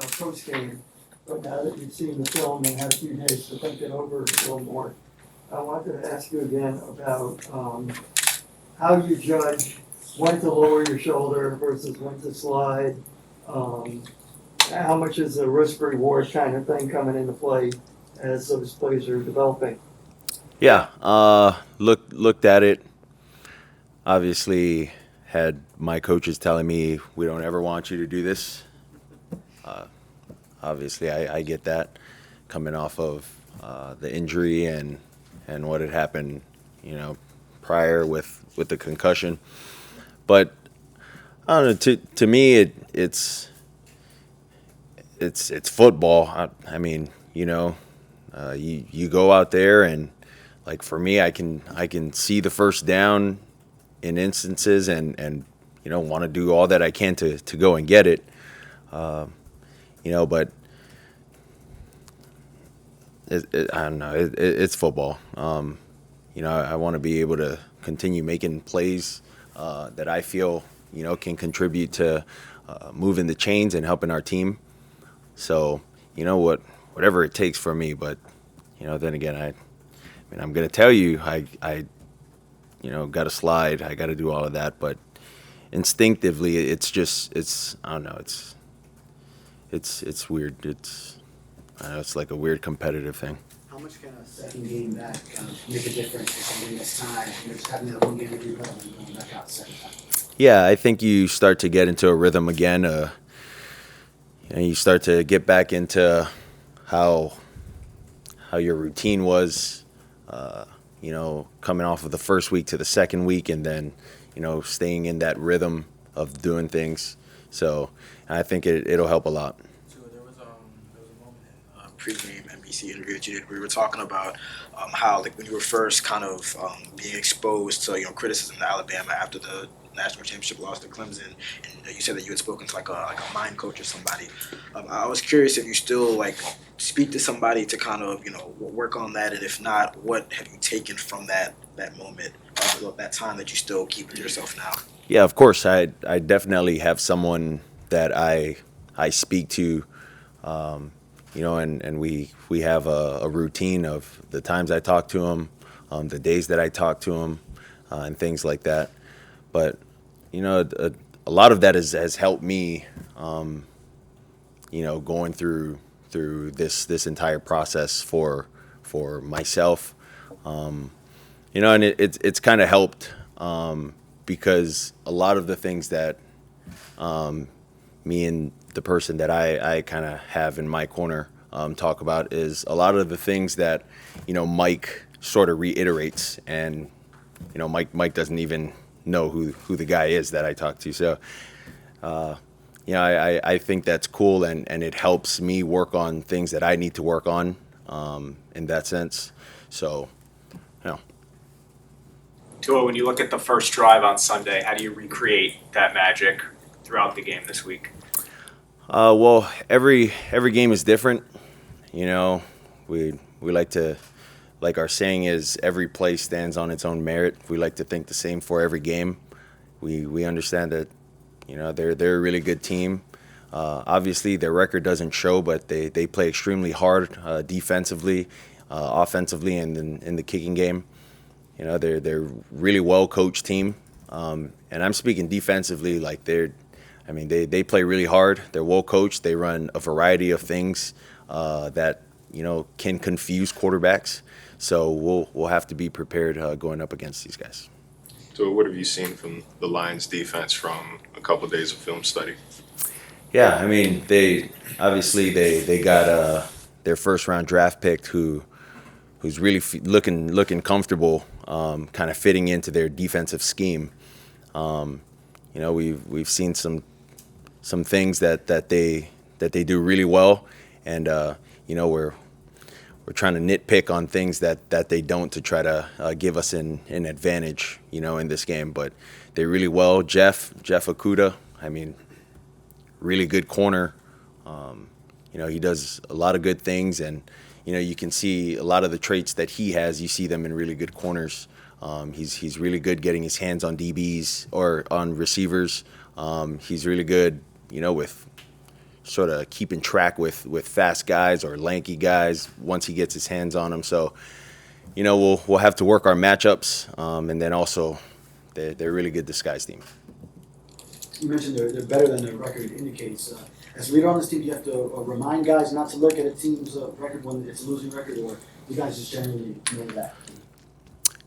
post-game, but now that you've seen the film and had a few days to think it over a little more, I wanted to ask you again about how you judge when to lower your shoulder versus when to slide. Um, how much is a risk-reward kind of thing coming into play as those plays are developing? Yeah, looked at it. Obviously, had my coaches telling me we don't ever want you to do this. Uh, Obviously, I get that coming off of the injury and what had happened, you know, prior with the concussion. But I don't know. To me, it's football. I mean, you go out there and like for me, I can see the first down in instances and want to do all that I can to go and get it. Uh, but I don't know. It's football. I want to be able to continue making plays that I feel can contribute to moving the chains and helping our team. So whatever it takes for me. But then again, I mean, I'm gonna tell you, I got to slide. I got to do all of that. But instinctively, it's I don't know. It's weird. I know it's like a weird competitive thing. How much can a second game back kind of make a difference for somebody that's tired? Just having that one game to do better and going back out the second time. Yeah, I think you start to get into a rhythm again. And you start to get back into how your routine was. Coming off of the first week to the second week, and then staying in that rhythm of doing things. So I think it'll help a lot. So there was a moment in pregame NBC interview that you did where you were talking about how like when you were first kind of being exposed to criticism in Alabama after the national championship loss to Clemson, and you said that you had spoken to like a mind coach or somebody. I was curious if you still like speak to somebody to kind of work on that, and if not, what have you taken from that moment, that time that you still keep with yourself now? Yeah, of course. I definitely have someone that I speak to, and we have a routine of the times I talk to him, the days that I talk to him, and things like that. But a lot of that has helped me, going through this entire process for myself, and it's kind of helped because a lot of the things that me and the person that I kind of have in my corner talk about is a lot of the things that Mike sort of reiterates, and Mike doesn't even know who the guy is that I talk to. So, I think that's cool, and it helps me work on things that I need to work on in that sense. So, you know. Tua, when you look at the first drive on Sunday, how do you recreate that magic throughout the game this week? Well, every game is different. We like to, like our saying is, every play stands on its own merit. We like to think the same for every game. We understand that they're a really good team. Obviously, their record doesn't show, but they play extremely hard defensively, offensively, and in the kicking game. They're really well coached team, and I'm speaking defensively. Like they play really hard. They're well coached. They run a variety of things that can confuse quarterbacks. So we'll have to be prepared going up against these guys. So what have you seen from the Lions defense from a couple of days of film study? Yeah, I mean they got their first round draft pick who's really looking comfortable, kind of fitting into their defensive scheme. We've seen some things that they do really well, and we're trying to nitpick on things that they don't to try to give us an advantage, in this game. But they really well. Jeff Okudah, I mean, really good corner. He does a lot of good things, and you can see a lot of the traits that he has. You see them in really good corners. He's really good getting his hands on DBs or on receivers. He's really good, with sort of keeping track with fast guys or lanky guys once he gets his hands on them. So, we'll have to work our matchups, and then also they're a really good disguise team. You mentioned they're better than their record indicates. As a leader on this team, do you have to remind guys not to look at a team's record when it's a losing record, or you guys just generally know that?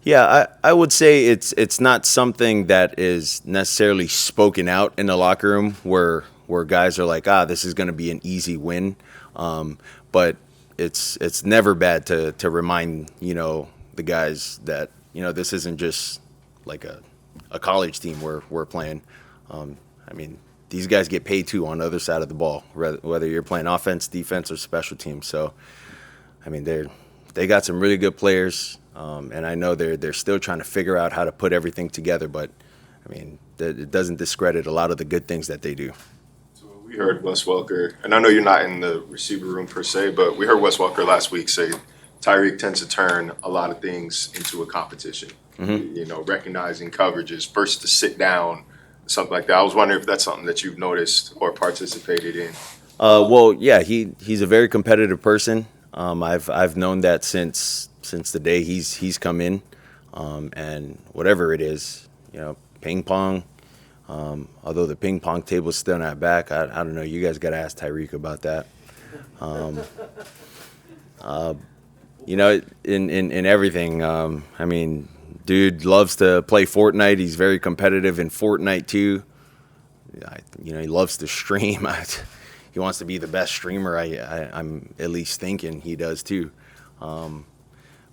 Yeah, I would say it's not something that is necessarily spoken out in the locker room where guys are like, this is going to be an easy win. But it's never bad to remind, the guys that, this isn't just like a college team we're playing. These guys get paid too on the other side of the ball, whether you're playing offense, defense, or special teams. So, they got some really good players. And I know they're still trying to figure out how to put everything together, but it doesn't discredit a lot of the good things that they do. So we heard Wes Welker, and I know you're not in the receiver room per se, but we heard Wes Welker last week say Tyreek tends to turn a lot of things into a competition. Mm-hmm. Recognizing coverages, first to sit down, something like that. I was wondering if that's something that you've noticed or participated in. Well, yeah, he's a very competitive person. I've known that since the day he's come in, and whatever it is, ping pong. Although the ping pong table's still not back, I don't know. You guys got to ask Tyreek about that. In everything. Dude loves to play Fortnite. He's very competitive in Fortnite too. He loves to stream. He wants to be the best streamer. I'm at least thinking he does too.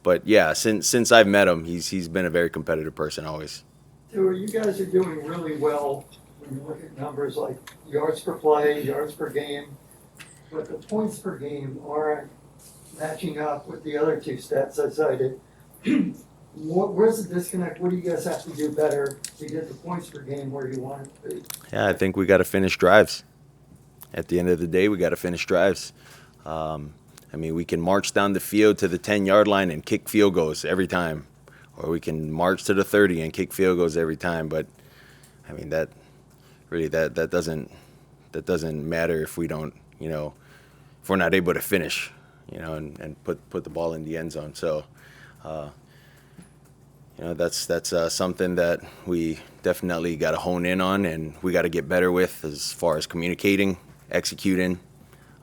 But yeah, since I've met him, he's been a very competitive person always. Tua, you guys are doing really well when you look at numbers like yards per play, yards per game, but the points per game aren't matching up with the other two stats I cited. Where's the disconnect? What do you guys have to do better to get the points per game where you want it to be? Yeah, I think we got to finish drives. At the end of the day, we got to finish drives. We can march down the field to the 10-yard line and kick field goals every time, or we can march to the 30 and kick field goals every time. But that doesn't matter if we don't, if we're not able to finish, and put the ball in the end zone. So, that's something that we definitely got to hone in on, and we got to get better with as far as communicating, executing,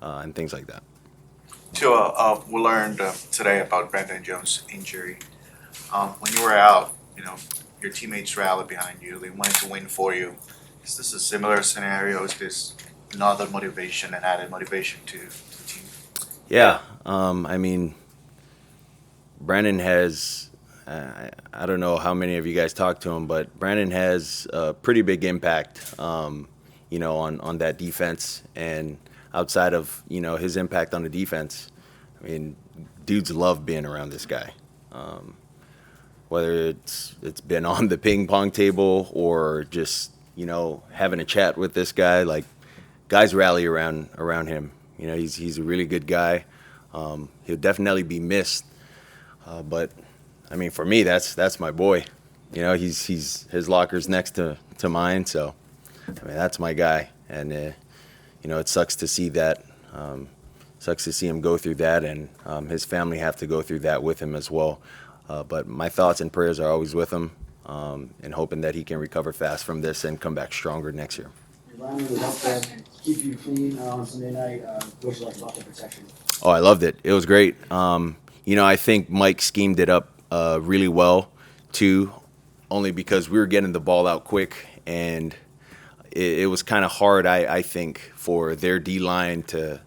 and things like that. Tua, we learned today about Brandon Jones' injury. When you were out, your teammates rallied behind you. They wanted to win for you. Is this a similar scenario? Is this another motivation and added motivation to the team? Yeah. Brandon has, I don't know how many of you guys talked to him, but Brandon has a pretty big impact, on that defense. And outside of, his impact on the defense, dudes love being around this guy. Whether it's been on the ping pong table or just, having a chat with this guy, like guys rally around him. He's a really good guy. He'll definitely be missed. But for me, that's my boy. His locker's next to mine, so that's my guy. And it sucks to see that. Sucks to see him go through that, and his family have to go through that with him as well. But my thoughts and prayers are always with him, and hoping that he can recover fast from this and come back stronger next year. Your lineman was up there, keep you clean on Sunday night. What you like about the protection? Oh, I loved it. It was great. I think Mike schemed it up really well, too, only because we were getting the ball out quick, and it was kind of hard, I think, for their D-line to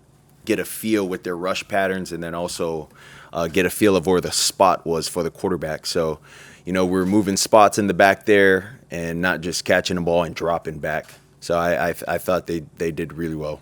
get a feel with their rush patterns and then also get a feel of where the spot was for the quarterback. So, we're moving spots in the back there and not just catching the ball and dropping back. So I thought they did really well.